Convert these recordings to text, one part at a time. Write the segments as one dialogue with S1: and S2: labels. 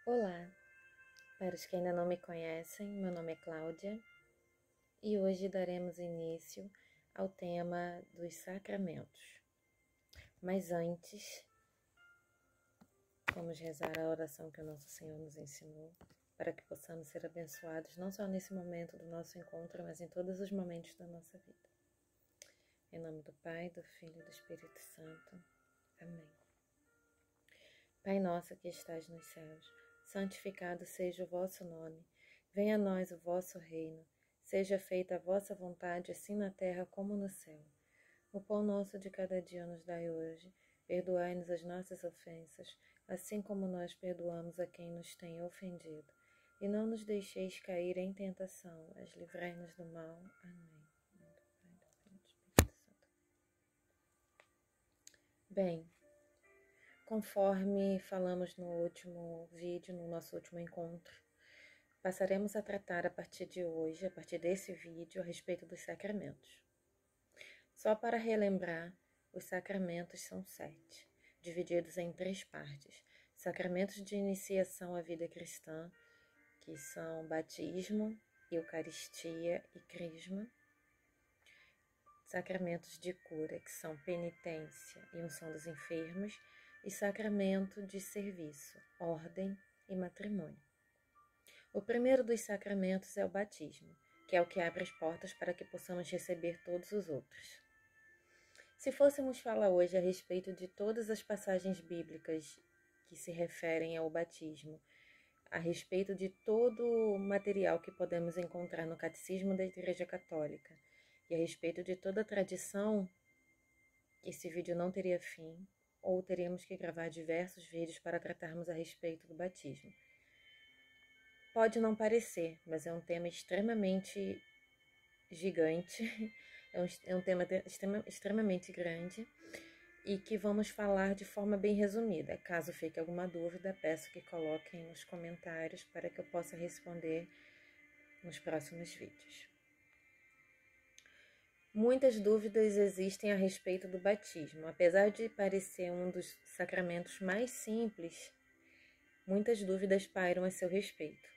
S1: Olá, para os que ainda não me conhecem, meu nome é Cláudia e hoje daremos início ao tema dos sacramentos. Mas antes, vamos rezar a oração que o nosso Senhor nos ensinou para que possamos ser abençoados não só nesse momento do nosso encontro, mas em todos os momentos da nossa vida. Em nome do Pai, do Filho e do Espírito Santo. Amém. Pai nosso que estás nos céus, santificado seja o vosso nome. Venha a nós o vosso reino. Seja feita a vossa vontade, assim na terra como no céu. O pão nosso de cada dia nos dai hoje. Perdoai-nos as nossas ofensas, assim como nós perdoamos a quem nos tem ofendido. E não nos deixeis cair em tentação, mas livrai-nos do mal. Amém. Em nome do Pai, do Filho e do Espírito Santo. Bem, conforme falamos no último vídeo, no nosso último encontro, passaremos a tratar a partir de hoje, a partir desse vídeo, a respeito dos sacramentos. Só para relembrar, os sacramentos são 7, divididos em 3 partes. Sacramentos de iniciação à vida cristã, que são batismo, eucaristia e crisma. Sacramentos de cura, que são penitência e unção dos enfermos, e sacramento de serviço, ordem e matrimônio. O primeiro dos sacramentos é o batismo, que é o que abre as portas para que possamos receber todos os outros. Se fôssemos falar hoje a respeito de todas as passagens bíblicas que se referem ao batismo, a respeito de todo o material que podemos encontrar no Catecismo da Igreja Católica e a respeito de toda a tradição, esse vídeo não teria fim, ou teríamos que gravar diversos vídeos para tratarmos a respeito do batismo. Pode não parecer, mas é um tema extremamente gigante, é um tema extremamente grande e que vamos falar de forma bem resumida. Caso fique alguma dúvida, peço que coloquem nos comentários para que eu possa responder nos próximos vídeos. Muitas dúvidas existem a respeito do batismo. Apesar de parecer um dos sacramentos mais simples, muitas dúvidas pairam a seu respeito.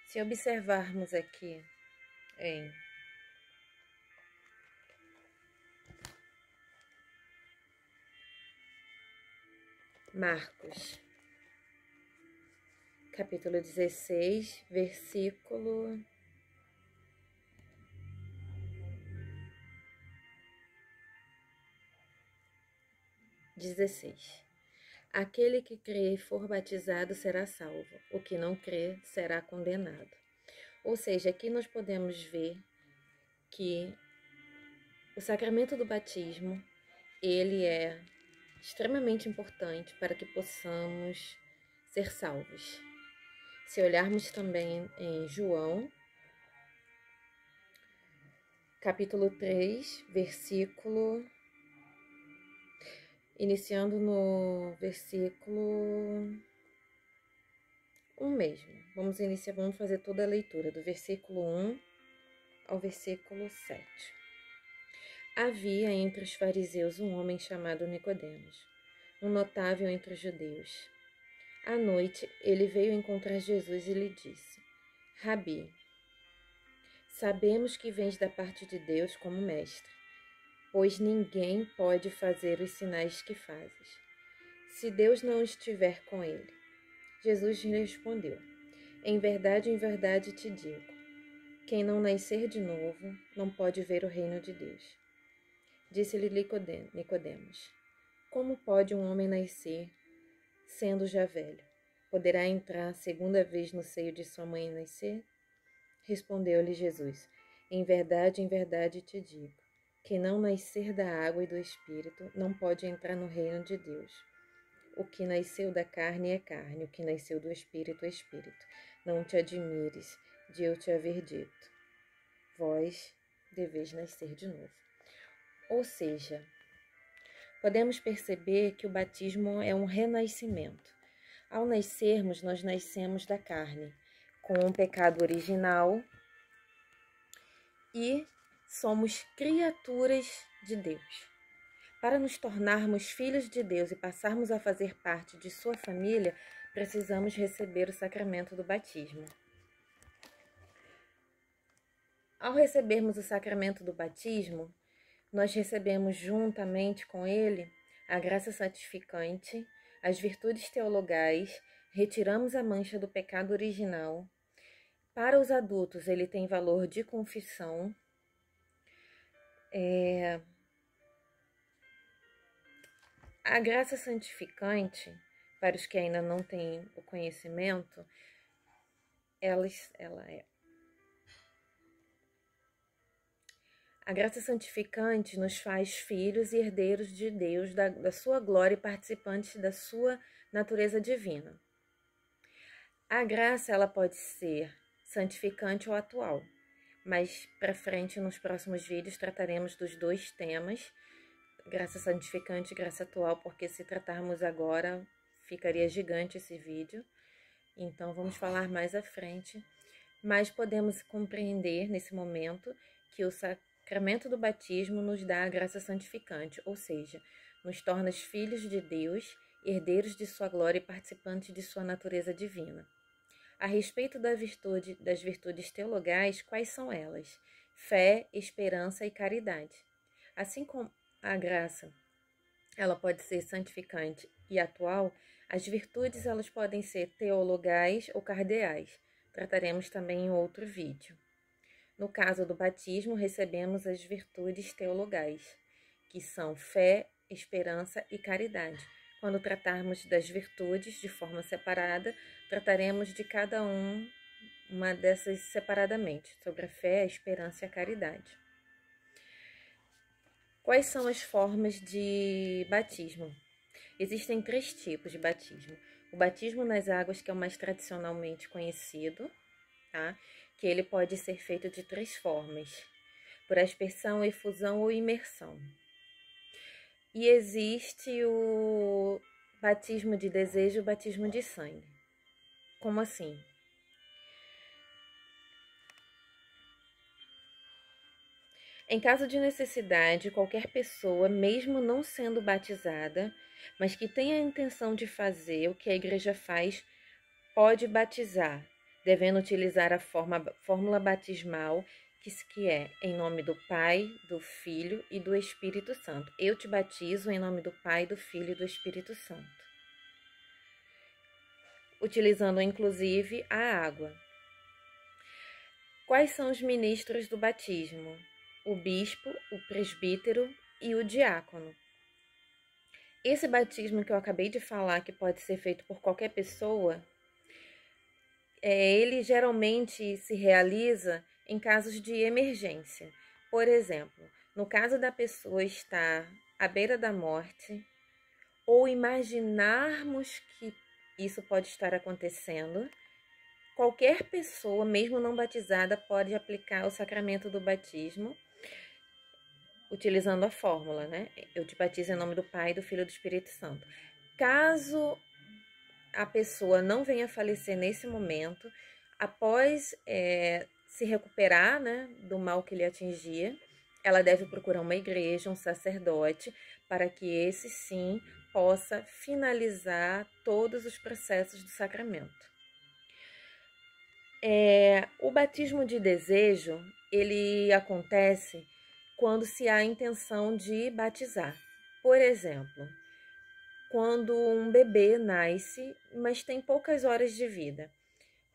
S1: Se observarmos aqui em Marcos, capítulo 16, versículo 16. Aquele que crê e for batizado será salvo, o que não crê será condenado. Ou seja, aqui nós podemos ver que o sacramento do batismo, ele é extremamente importante para que possamos ser salvos. Se olharmos também em João, capítulo 3, iniciando no versículo 1 mesmo. Vamos fazer toda a leitura, do versículo 1 ao versículo 7. Havia entre os fariseus um homem chamado Nicodemos, um notável entre os judeus. À noite, ele veio encontrar Jesus e lhe disse: Rabi, sabemos que vens da parte de Deus como mestre, pois ninguém pode fazer os sinais que fazes, se Deus não estiver com ele. Jesus lhe respondeu: em verdade te digo, quem não nascer de novo não pode ver o reino de Deus. Disse-lhe Nicodemos: como pode um homem nascer, sendo já velho? Poderá entrar segunda vez no seio de sua mãe e nascer? Respondeu-lhe Jesus: em verdade te digo, quem não nascer da água e do Espírito não pode entrar no reino de Deus. O que nasceu da carne é carne, o que nasceu do Espírito é Espírito. Não te admires de eu te haver dito: vós deveis nascer de novo. Ou seja, podemos perceber que o batismo é um renascimento. Ao nascermos, nós nascemos da carne, com um pecado original, e somos criaturas de Deus. Para nos tornarmos filhos de Deus e passarmos a fazer parte de sua família, precisamos receber o sacramento do batismo. Ao recebermos o sacramento do batismo, nós recebemos juntamente com ele a graça santificante, as virtudes teologais, retiramos a mancha do pecado original. Para os adultos, ele tem valor de confissão. A graça santificante, para os que ainda não têm o conhecimento, ela é. A graça santificante nos faz filhos e herdeiros de Deus, da sua glória e participantes da sua natureza divina. A graça, ela pode ser santificante ou atual, mas para frente, nos próximos vídeos, trataremos dos dois temas, graça santificante e graça atual, porque se tratarmos agora, ficaria gigante esse vídeo. Então, vamos falar mais à frente. Mas podemos compreender, nesse momento, que o sacramento do batismo nos dá a graça santificante, ou seja, nos torna filhos de Deus, herdeiros de sua glória e participantes de sua natureza divina. A respeito das virtudes teologais, quais são elas? Fé, esperança e caridade. Assim como a graça, ela pode ser santificante e atual, as virtudes elas podem ser teologais ou cardeais. Trataremos também em outro vídeo. No caso do batismo, recebemos as virtudes teologais, que são fé, esperança e caridade. Quando tratarmos das virtudes de forma separada, trataremos de cada uma dessas separadamente, sobre a fé, a esperança e a caridade. Quais são as formas de batismo? Existem 3 tipos de batismo. O batismo nas águas, que é o mais tradicionalmente conhecido, tá? Que ele pode ser feito de 3 formas: por aspersão, efusão ou imersão. E existe o batismo de desejo e o batismo de sangue. Como assim? Em caso de necessidade, qualquer pessoa, mesmo não sendo batizada, mas que tenha a intenção de fazer o que a igreja faz, pode batizar, devendo utilizar a fórmula batismal, que é em nome do Pai, do Filho e do Espírito Santo. Eu te batizo em nome do Pai, do Filho e do Espírito Santo. Utilizando inclusive a água. Quais são os ministros do batismo? O bispo, o presbítero e o diácono. Esse batismo que eu acabei de falar, que pode ser feito por qualquer pessoa, ele geralmente se realiza em casos de emergência. Por exemplo, no caso da pessoa estar à beira da morte, ou imaginarmos que isso pode estar acontecendo, qualquer pessoa, mesmo não batizada, pode aplicar o sacramento do batismo, utilizando a fórmula, né? Eu te batizo em nome do Pai, do Filho e do Espírito Santo. Caso a pessoa não venha a falecer nesse momento, após se recuperar, né, do mal que lhe atingia, ela deve procurar uma igreja, um sacerdote, para que esse sim possa finalizar todos os processos do sacramento. O batismo de desejo, ele acontece quando se há a intenção de batizar. Por exemplo, quando um bebê nasce, mas tem poucas horas de vida.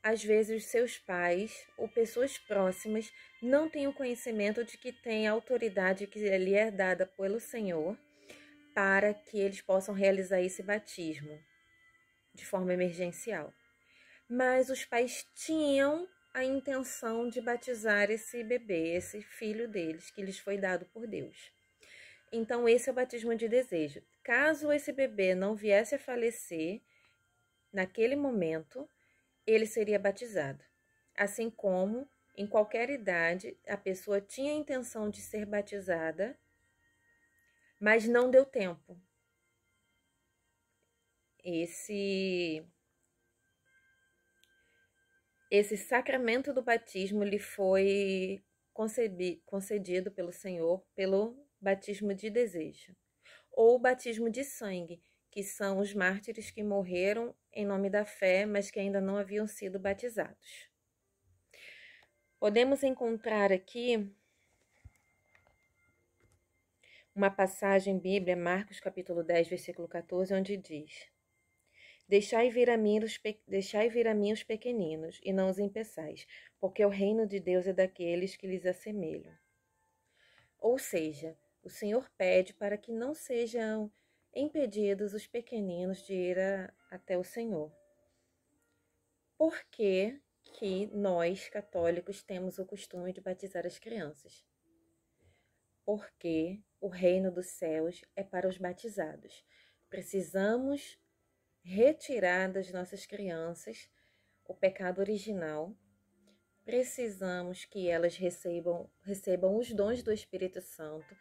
S1: Às vezes, seus pais ou pessoas próximas não têm o conhecimento de que tem a autoridade que lhe é dada pelo Senhor para que eles possam realizar esse batismo de forma emergencial. Mas os pais tinham a intenção de batizar esse bebê, esse filho deles, que lhes foi dado por Deus. Então, esse é o batismo de desejo. Caso esse bebê não viesse a falecer, naquele momento, ele seria batizado. Assim como, em qualquer idade, a pessoa tinha a intenção de ser batizada, mas não deu tempo. Esse sacramento do batismo lhe foi concedido pelo Senhor pelo batismo de desejo. ou o batismo de sangue, que são os mártires que morreram em nome da fé, mas que ainda não haviam sido batizados. Podemos encontrar aqui uma passagem bíblica, Marcos capítulo 10, versículo 14, onde diz: Deixai vir a mim os pequeninos, e não os impeçais, porque o reino de Deus é daqueles que lhes assemelham. Ou seja, o Senhor pede para que não sejam impedidos os pequeninos de ir até o Senhor. Por que que nós, católicos, temos o costume de batizar as crianças? Porque o reino dos céus é para os batizados. Precisamos retirar das nossas crianças o pecado original. Precisamos que elas recebam os dons do Espírito Santo.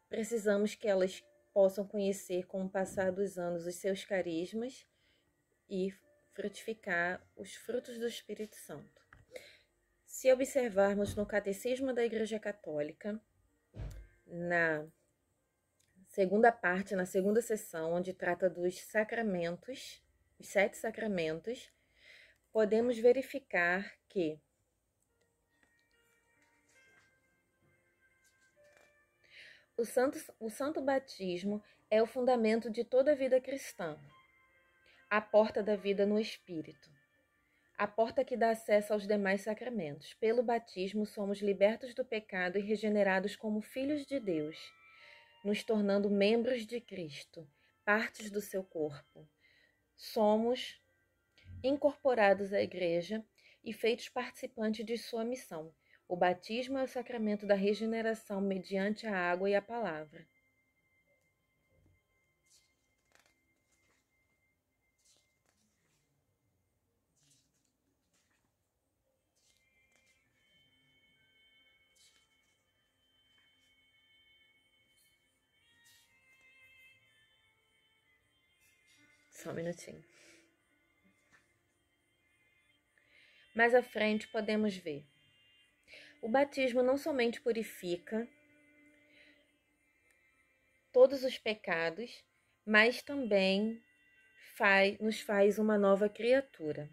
S1: Precisamos que elas possam conhecer, com o passar dos anos, os seus carismas e frutificar os frutos do Espírito Santo. Se observarmos no Catecismo da Igreja Católica, na segunda parte, na segunda seção, onde trata dos sacramentos, os 7 sacramentos, podemos verificar que o santo batismo é o fundamento de toda a vida cristã, a porta da vida no Espírito, a porta que dá acesso aos demais sacramentos. Pelo batismo, somos libertos do pecado e regenerados como filhos de Deus, nos tornando membros de Cristo, partes do seu corpo. Somos incorporados à Igreja e feitos participantes de sua missão. O batismo é o sacramento da regeneração mediante a água e a palavra. Só um minutinho. Mais à frente podemos ver. O batismo não somente purifica todos os pecados, mas também nos faz uma nova criatura.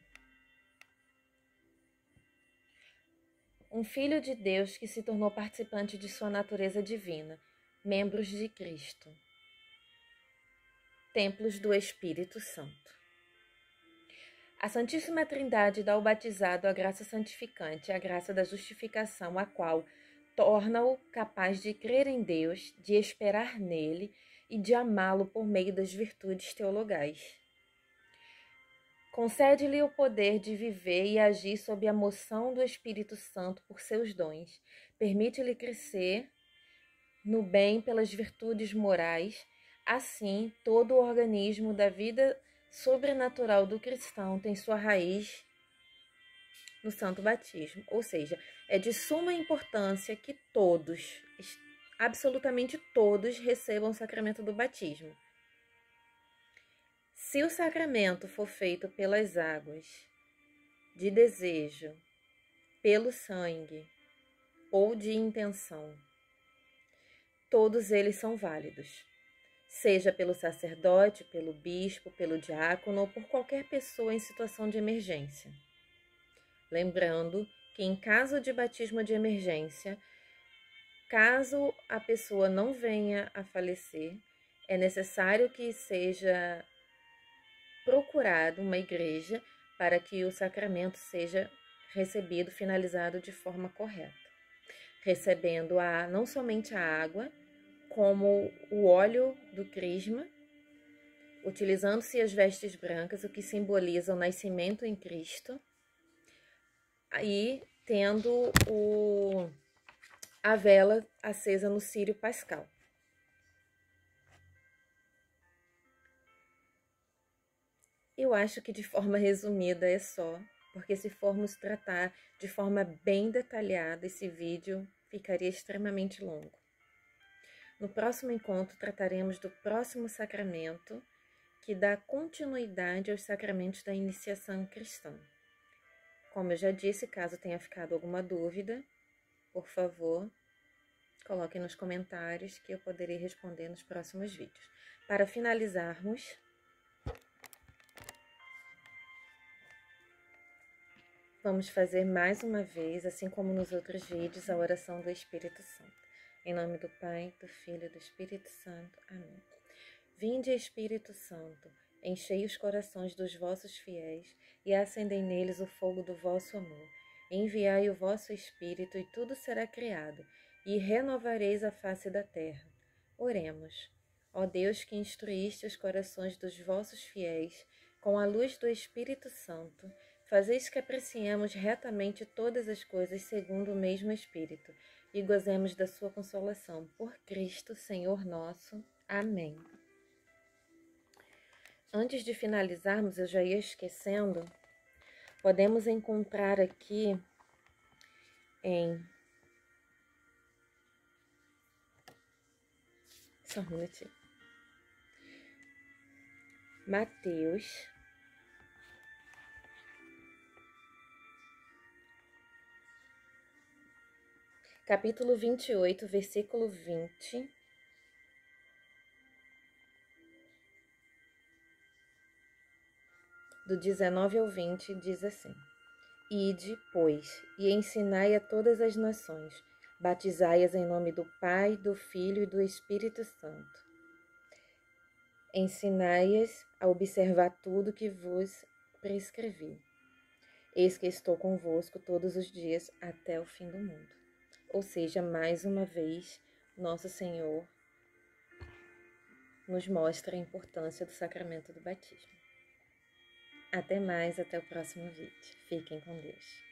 S1: Um filho de Deus que se tornou participante de sua natureza divina, membros de Cristo, templos do Espírito Santo. A Santíssima Trindade dá ao batizado a graça santificante, a graça da justificação, a qual torna-o capaz de crer em Deus, de esperar nele e de amá-lo por meio das virtudes teologais. Concede-lhe o poder de viver e agir sob a moção do Espírito Santo por seus dons. Permite-lhe crescer no bem pelas virtudes morais. Assim, todo o organismo da vida sobrenatural do cristão tem sua raiz no santo batismo. Ou seja, é de suma importância que todos, absolutamente todos, recebam o sacramento do batismo. Se o sacramento for feito pelas águas, de desejo, pelo sangue ou de intenção, todos eles são válidos, seja pelo sacerdote, pelo bispo, pelo diácono ou por qualquer pessoa em situação de emergência. Lembrando que em caso de batismo de emergência, caso a pessoa não venha a falecer, é necessário que seja procurado uma igreja para que o sacramento seja recebido, finalizado de forma correta, recebendo não somente a água, como o óleo do crisma, utilizando-se as vestes brancas, o que simboliza o nascimento em Cristo, e tendo a vela acesa no círio pascal. Eu acho que de forma resumida é só, porque se formos tratar de forma bem detalhada, esse vídeo ficaria extremamente longo. No próximo encontro, trataremos do próximo sacramento, que dá continuidade aos sacramentos da iniciação cristã. Como eu já disse, caso tenha ficado alguma dúvida, por favor, coloque nos comentários que eu poderei responder nos próximos vídeos. Para finalizarmos, vamos fazer mais uma vez, assim como nos outros vídeos, a oração do Espírito Santo. Em nome do Pai, do Filho e do Espírito Santo. Amém. Vinde, Espírito Santo, enchei os corações dos vossos fiéis e acendei neles o fogo do vosso amor. Enviai o vosso Espírito e tudo será criado, e renovareis a face da terra. Oremos. Ó Deus, que instruíste os corações dos vossos fiéis com a luz do Espírito Santo, fazeis que apreciemos retamente todas as coisas segundo o mesmo Espírito e gozemos da sua consolação. Por Cristo, Senhor nosso. Amém. Antes de finalizarmos, eu já ia esquecendo, podemos encontrar aqui em... Só um minutinho. Mateus, capítulo 28, versículo 20. Do 19 ao 20, diz assim: Ide, pois, e ensinai a todas as nações, batizai-as em nome do Pai, do Filho e do Espírito Santo. Ensinai-as a observar tudo que vos prescrevi. Eis que estou convosco todos os dias até o fim do mundo. Ou seja, mais uma vez, nosso Senhor nos mostra a importância do sacramento do batismo. Até mais, até o próximo vídeo. Fiquem com Deus.